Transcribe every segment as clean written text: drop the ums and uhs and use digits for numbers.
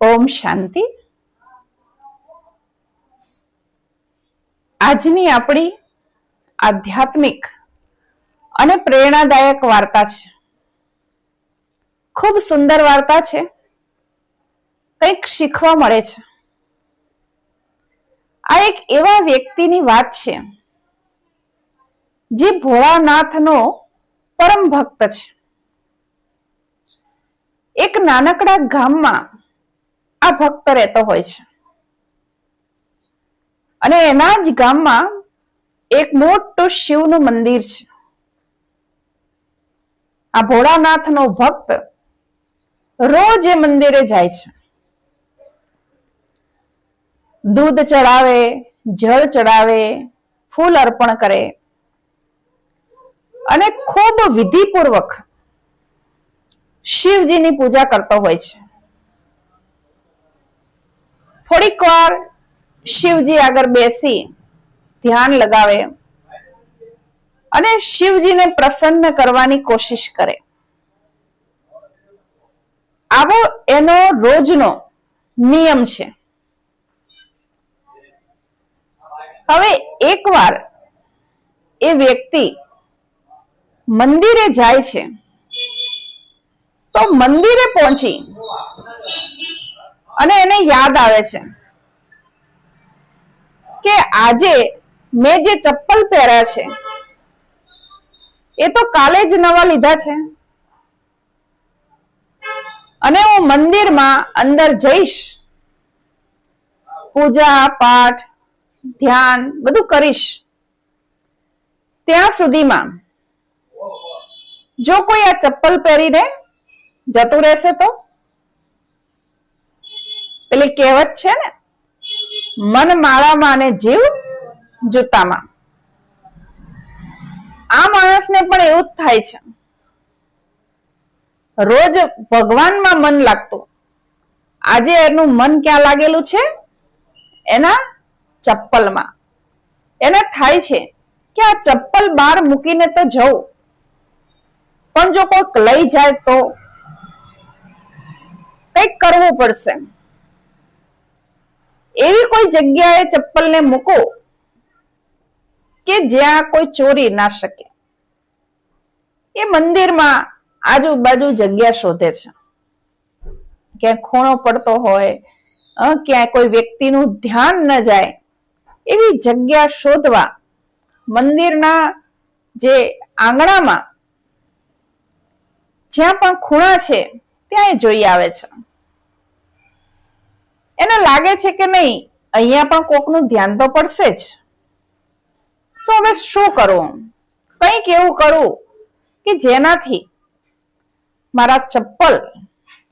ઓમ શાંતિ। આજની આપણી આધ્યાત્મિક અને પ્રેરણાદાયક વાર્તા છે। ખૂબ સુંદર વાર્તા છે, કંઈક શીખવા મળે છે। આ એક એવા વ્યક્તિની વાત છે જે ભોળાનાથનો પરમ ભક્ત છે। એક નાનકડા ગામમાં આ ભક્ત રહેતો હોય છે અને એના જ ગામમાં એક મોટું શિવનું મંદિર છે। આ ભોળાનાથનો ભક્ત રોજ એ મંદિરે જાય છે, દૂધ ચડાવે, જળ ચડાવે, ફૂલ અર્પણ કરે અને ખૂબ વિધિપૂર્વક શિવજીની પૂજા કરતો હોય છે। થોડીક વાર શિવજી આગળ બેસી ધ્યાન લગાવે અને શિવજીને પ્રસન્ન કરવાની કોશિશ કરે। આવો એનો રોજનો નિયમ છે। હવે એકવાર એ વ્યક્તિ મંદિરે જાય છે તો મંદિરે પહોંચી અને એને યાદ આવે છે કે આજે મેં જે ચપ્પલ પહેર્યા છે એ તો કાલે જ નવા લીધા છે અને હું મંદિરમાં અંદર જઈશ, પૂજા પાઠ ધ્યાન બધું કરીશ, ત્યાં સુધીમાં જો કોઈ આ ચપ્પલ પહેરીને જતું રહેશે તો? પેલી કહેવત છે ને, મન માળામાં અને જીવ જૂતામાં। આ માણસને પણ એવું જ થાય છે। રોજ ભગવાનમાં મન લાગતું, આજે એનું મન ક્યાં લાગેલું છે? એના ચપ્પલમાં। એને થાય છે કે આ ચપ્પલ બહાર મૂકીને તો જવું, પણ જો કોઈક લઈ જાય તો કંઈક કરવું પડશે। એવી કોઈ જગ્યાએ ચપ્પલને મૂકો કે જ્યાં કોઈ ચોરી ના શકે। એ મંદિરમાં આજુબાજુ જગ્યા શોધે છે, ક્યાંય ખૂણો પડતો હોય, ક્યાંય કોઈ વ્યક્તિનું ધ્યાન ન જાય એવી જગ્યા શોધવા મંદિરના જે આંગણામાં જ્યાં પણ ખૂણા છે ત્યાં એ જોઈ આવે છે। એને લાગે છે કે નહીં, અહીંયા પણ કોકનું ધ્યાન તો પડશે જ, તો હવે શું કરવું? કંઈક એવું કરવું કે જેનાથી મારા ચપ્પલ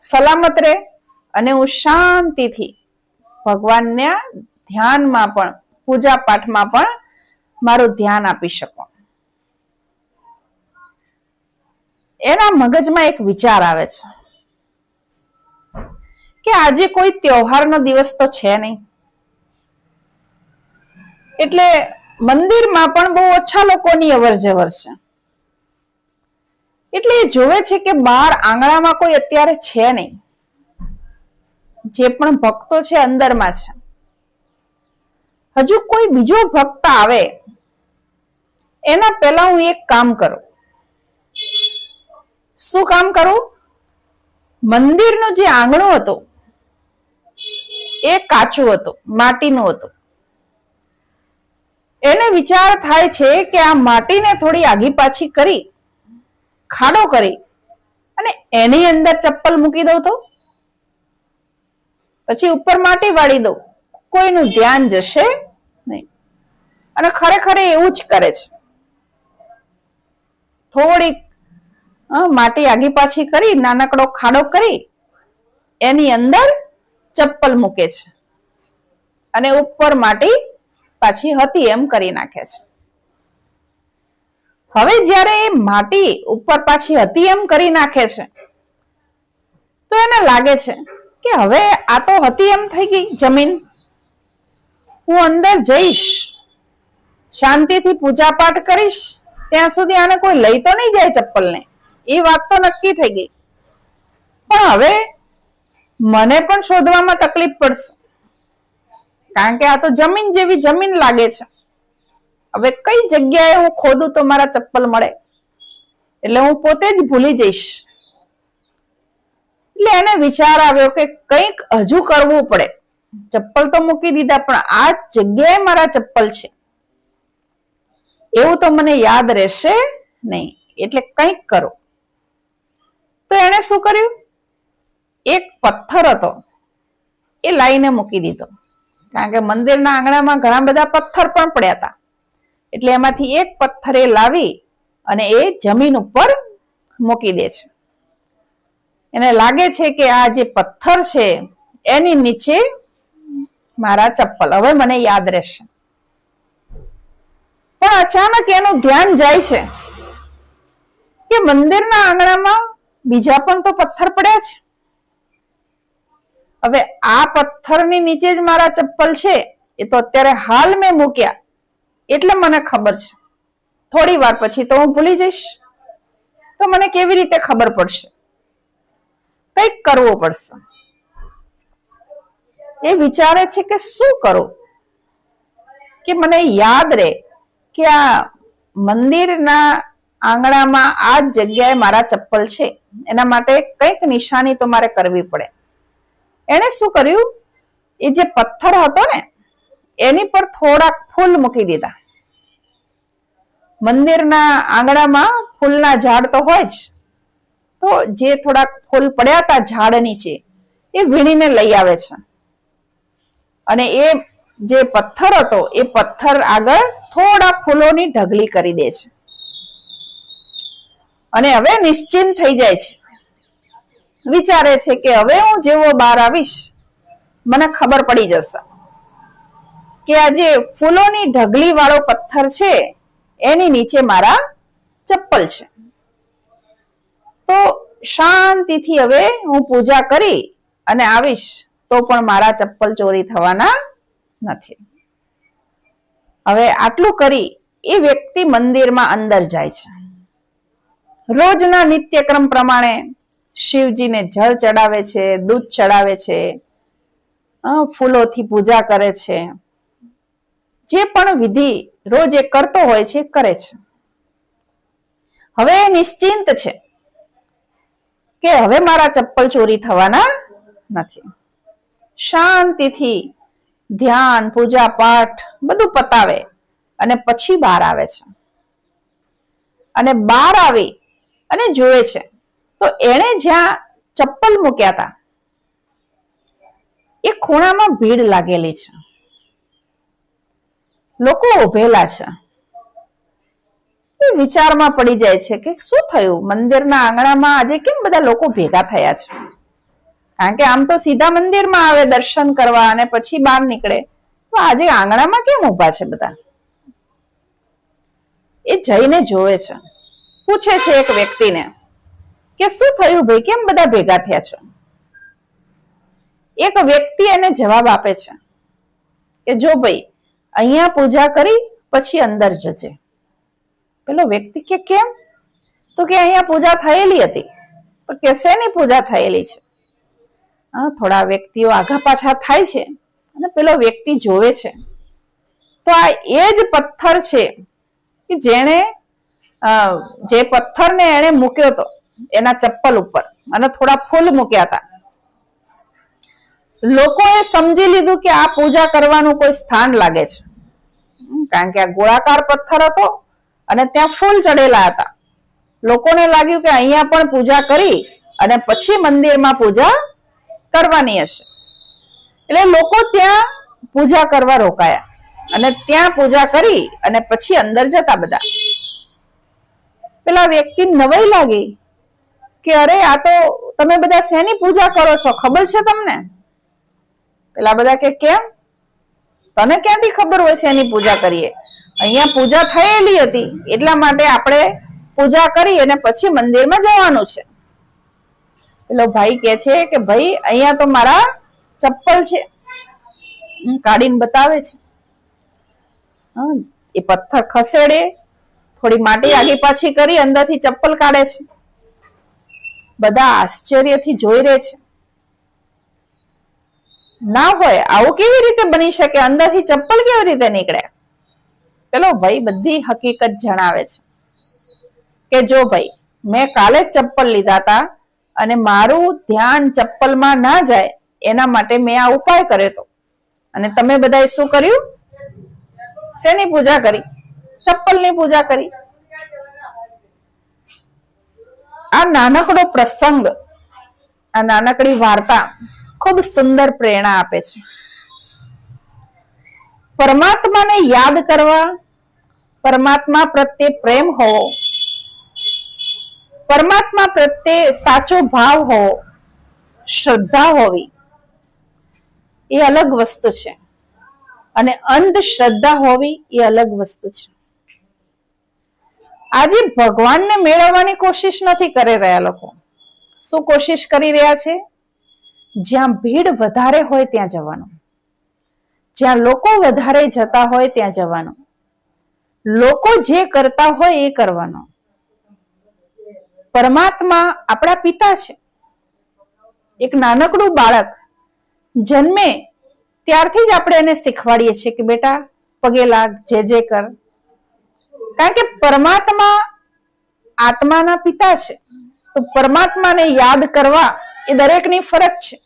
સલામત રહે અને હું શાંતિથી ભગવાનના ધ્યાનમાં પણ, પૂજા પાઠમાં પણ મારું ધ્યાન આપી શકું। એના મગજમાં એક વિચાર આવે છે કે આજે કોઈ તહેવારનો દિવસ તો છે નહીં, એટલે મંદિરમાં પણ બહુ ઓછા લોકોની અવર જવર છે, એટલે એ જોવે છે કે બહાર આંગણામાં કોઈ અત્યારે છે નહીં, જે પણ ભક્તો છે અંદરમાં છે। હજુ કોઈ બીજો ભક્ત આવે એના પહેલા હું એક કામ કરું। શું કામ કરું? મંદિરનું જે આંગણું હતું એ કાચું હતું, માટીનું હતું। એને વિચાર થાય છે કે આ માટીને થોડી આગી પાછી કરી, ખાડો કરી અને એની અંદર ચપ્પલ મૂકી દઉં તો? પછી ઉપર માટી વાળી દઉં, કોઈનું ધ્યાન જશે નહીં। અને ખરેખર એવું જ કરે છે। થોડીક માટી આગી પાછી કરી, નાનકડો ખાડો કરી એની અંદર ચપ્પલ મૂકે છે અને ઉપર માટી પાછી હતી એમ કરી નાખે છે। હવે જ્યારે એ માટી ઉપર પાછી હતી એમ કરી નાખે છે તો એને લાગે છે કે હવે આ તો હતી એમ થઈ ગઈ જમીન, હું અંદર જઈશ, શાંતિથી પૂજા પાઠ કરીશ, ત્યાં સુધી આને કોઈ લઈ તો નહીં જાય ચપ્પલને, એ વાત તો નક્કી થઈ ગઈ। પણ હવે મને પણ શોધવામાં તકલીફ પડશે, કારણ કે આ તો જમીન જેવી જમીન લાગે છે. હવે કઈ જગ્યાએ હું ખોદું તો મારા ચપ્પલ મળે? એટલે હું પોતે જ ભૂલી જઈશ. એટલે એને વિચાર આવ્યો કે કંઈક હજુ કરવું પડે. ચપ્પલ તો મૂકી દીધા, પણ આ જગ્યાએ મારા ચપ્પલ છે એવું તો મને યાદ રહેશે નહીં, એટલે કંઈક કરો. તો એને શું કર્યું? એક પથ્થર હતો એ લાઈને મૂકી દીધો, કારણ કે મંદિરના આંગણામાં ઘણા બધા પથ્થર પણ પડ્યા હતા. એટલે એમાંથી એક પથ્થર એ લાવી અને એ જમીન ઉપર મૂકી દે છે. એને લાગે છે કે આ જે પથ્થર છે એની નીચે મારા ચપ્પલ, હવે મને યાદ રહેશે. પણ અચાનક એનું ધ્યાન જાય છે કે મંદિરના આંગણામાં બીજા પણ તો પથ્થર પડ્યા છે. હવે આ પથ્થરની નીચે જ મારા ચપ્પલ છે, એ તો અત્યારે હાલ મેં મૂક્યા એટલે મને ખબર છે. થોડી વાર પછી તો હું ભૂલી જઈશ, તો મને કેવી રીતે ખબર પડશે? કંઈક કરવું પડશે. એ વિચારે છે કે શું કરું કે મને યાદ રહે કે આ મંદિરના આંગણામાં આ જ જગ્યાએ મારા ચપ્પલ છે. એના માટે કંઈક નિશાની તો મારે કરવી પડે. એને શું કર્યું? એ જે પથ્થર હતો ને એની પર થોડાક ફૂલ મૂકી દીધા. મંદિરના આંગણામાં ફૂલના ઝાડ તો હોય જ, તો જે થોડાક ફૂલ પડ્યા હતા ઝાડ નીચે એ વીણીને લઈ આવે છે, અને એ જે પથ્થર હતો એ પથ્થર આગળ થોડા ફૂલોની ઢગલી કરી દે છે. અને હવે નિશ્ચિંત થઈ જાય છે. વિચારે છે કે હવે હું જેવો બહાર આવીશ મને ખબર પડી જશે કે આ જે ફૂલોની ઢગલી વાળો પથ્થર છે એની નીચે મારા ચપ્પલ છે. તો શાંતિથી હવે હું પૂજા કરી અને આવીશ તો પણ મારા ચપ્પલ ચોરી થવાના નથી. હવે આટલું કરી એ વ્યક્તિ મંદિરમાં અંદર જાય છે. રોજના નિત્યક્રમ પ્રમાણે શિવજીને જળ ચડાવે છે, દૂધ ચડાવે છે, ફૂલોથી પૂજા કરે છે. જે પણ વિધિ રોજ એ કરતો હોય છે કરે છે. હવે એ નિશ્ચિંત છે કે હવે મારા ચપ્પલ ચોરી થવાના નથી. શાંતિથી ધ્યાન, પૂજા પાઠ બધું પતાવે અને પછી બહાર આવે છે. અને બહાર આવી અને જોવે છે તો એણે જ્યાં ચપ્પલ મૂક્યા હતા એ ખૂણામાં ભીડ લાગેલી છે, લોકો ઉભેલા છે. એ વિચારમાં પડી જાય છે કે શું થયું? મંદિરના આંગણામાં આજે કેમ બધા લોકો ભેગા થયા છે? કારણ કે આમ તો સીધા મંદિરમાં આવે દર્શન કરવા અને પછી બહાર નીકળે, તો આજે આંગણામાં કેમ ઉભા છે બધા? એ જઈને જોવે છે, પૂછે છે એક વ્યક્તિને કે શું થયું ભાઈ, કેમ બધા ભેગા થયા છો? એક વ્યક્તિ એને જવાબ આપે છે કે જો ભાઈ, અહીંયા પૂજા કરી પછી અંદર જજે. પેલો વ્યક્તિ કે કેમ? તો કે અહીંયા પૂજા થયેલી હતી. તો કે શેની પૂજા થયેલી છે? થોડા વ્યક્તિઓ આગા પાછા થાય છે અને પેલો વ્યક્તિ જોવે છે તો આ એ જ પથ્થર છે કે જેણે જે પથ્થરને એણે મૂક્યો હતો એના ચપ્પલ ઉપર અને થોડા ફૂલ મૂક્યા હતા. લોકોએ સમજી લીધું કે આ પૂજા કરવાનું કોઈ સ્થાન લાગે છે, કારણ કે આ ગોળાકાર પથ્થર હતો અને ત્યાં ફૂલ ચડેલા હતા. લોકોને લાગ્યું કે અહીંયા પણ પૂજા કરી અને પછી મંદિરમાં પૂજા કરવાની હશે, એટલે લોકો ત્યાં પૂજા કરવા રોકાયા અને ત્યાં પૂજા કરી અને પછી અંદર જતા બધા. પેલા વ્યક્તિ નવાઈ લાગી કે અરે આ તો તમે બધા શેની પૂજા કરો છો, ખબર છે તમને? પેલા બધા કે કેમ? તને ક્યાંથી ખબર હોય શેની પૂજા કરીએ? અહીંયા પૂજા થયેલી હતી એટલા માટે આપણે પૂજા કરી અને પછી મંદિરમાં જવાનું છે. પેલો ભાઈ કે છે કે ભાઈ અહીંયા તો મારા ચપ્પલ છે, કાઢીને બતાવે છે. એ પથ્થર ખસેડે, થોડી માટી આગી પાછી કરી અંદરથી ચપ્પલ કાઢે છે. બધા આશ્ચર્યથી જોઈ રહે છે. ના હોય આવું કેવી રીતે બની શકે? અંદરથી ચપ્પલ કેવી રીતે નીકળે? પેલો ભાઈ બધી હકીકત જણાવે છે કે જો ભાઈ, મેં કાલે જ ચપ્પલ લીધા હતા અને મારું ધ્યાન ચપ્પલમાં ના જાય એના માટે મેં આ ઉપાય કર્યો હતો. અને તમે બધાએ શું કર્યું? શેની પૂજા કરી? ચપ્પલની પૂજા કરી. આ નાનકડો પ્રસંગ, આ નાનકડી વાર્તા ખૂબ સુંદર પ્રેરણા આપે છે. પરમાત્માને યાદ કરવા, પરમાત્મા પ્રત્યે પ્રેમ હોવો, પરમાત્મા પ્રત્યે સાચો ભાવ હોવો, શ્રદ્ધા હોવી એ અલગ વસ્તુ છે અને અંધશ્રદ્ધા હોવી એ અલગ વસ્તુ છે. આજે ભગવાનને મેળવવાની કોશિશ નથી કરી રહ્યા લોકો. શું કોશિશ કરી રહ્યા છે? જ્યાં ભીડ વધારે હોય ત્યાં જવાનું, જ્યાં લોકો વધારે જતા હોય ત્યાં જવાનું, લોકો જે કરતા હોય એ કરવાનું. પરમાત્મા આપણા પિતા છે. એક નાનકડું બાળક જન્મે ત્યારથી જ આપણે એને શીખવાડીએ છીએ કે બેટા પગે લાગ, જે કર. કારણ કે પરમાત્મા આત્માના પિતા છે, તો પરમાત્માને યાદ કરવા એ દરેકની ફરજ છે.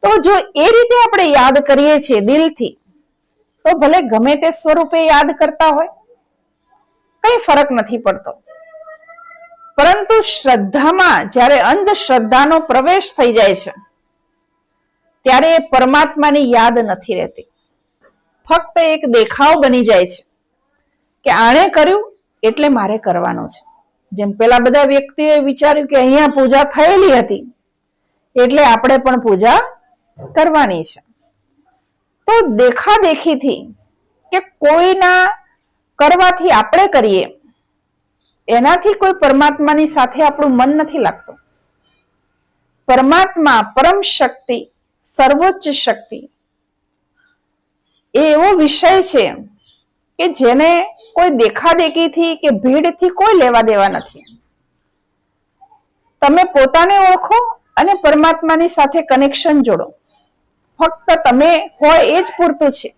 તો જો એ રીતે આપણે યાદ કરીએ છીએ દિલથી, તો ભલે ગમે તે સ્વરૂપે યાદ કરતા હોય, કઈ ફરક નથી પડતો. પરંતુ શ્રદ્ધામાં જ્યારે અંધશ્રદ્ધાનો પ્રવેશ થઈ જાય છે, ત્યારે એ પરમાત્માની યાદ નથી રહેતી. ફક્ત એક દેખાવ બની જાય છે કે આણે કર્યું એટલે મારે કરવાનું છે. જેમ પેલા બધા વ્યક્તિઓએ વિચાર્યું કે અહીંયા પૂજા થયેલી હતી એટલે આપણે પણ પૂજા કરવાની છે. તો દેખાદેખીથી કે કોઈના કરવાથી આપણે કરીએ એનાથી કોઈ પરમાત્માની સાથે આપણું મન નથી લાગતું. પરમાત્મા, પરમ શક્તિ, સર્વોચ્ચ શક્તિ એ એવો વિષય છે કે જેને કોઈ દેખાદેખીથી કે ભીડથી કોઈ લેવા દેવા નથી. તમે પોતાને ઓળખો અને પરમાત્માની સાથે કનેક્શન જોડો. ફક્ત તમે હોય એ જ પૂરતું છે.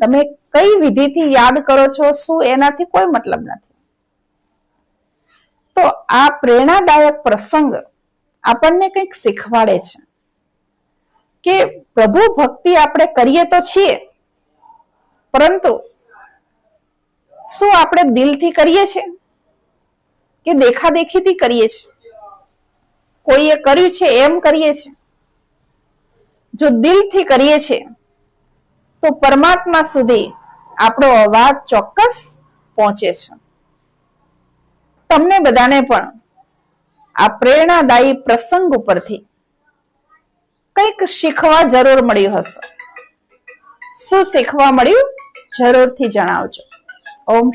તમે કઈ વિધિથી યાદ કરો છો શું, એનાથી કોઈ મતલબ નથી. તો આ પ્રેરણાદાયક પ્રસંગ આપણને કંઈક શીખવાડે છે કે પ્રભુ ભક્તિ આપણે કરીએ તો છીએ, પરંતુ શું આપણે દિલથી કરીએ છીએ કે દેખાદેખીથી કરીએ છીએ? કોઈએ કર્યું છે એમ કરીએ છીએ? જો દિલથી કરીએ છીએ તો પરમાત્મા સુધી આપણો અવાજ ચોક્કસ પહોંચે છે. તમને બધાને પણ આ પ્રેરણાદાયી પ્રસંગ ઉપરથી કંઈક શીખવા જરૂર મળ્યું હશે. શું શીખવા મળ્યું જરૂરથી જણાવજો. ઓમ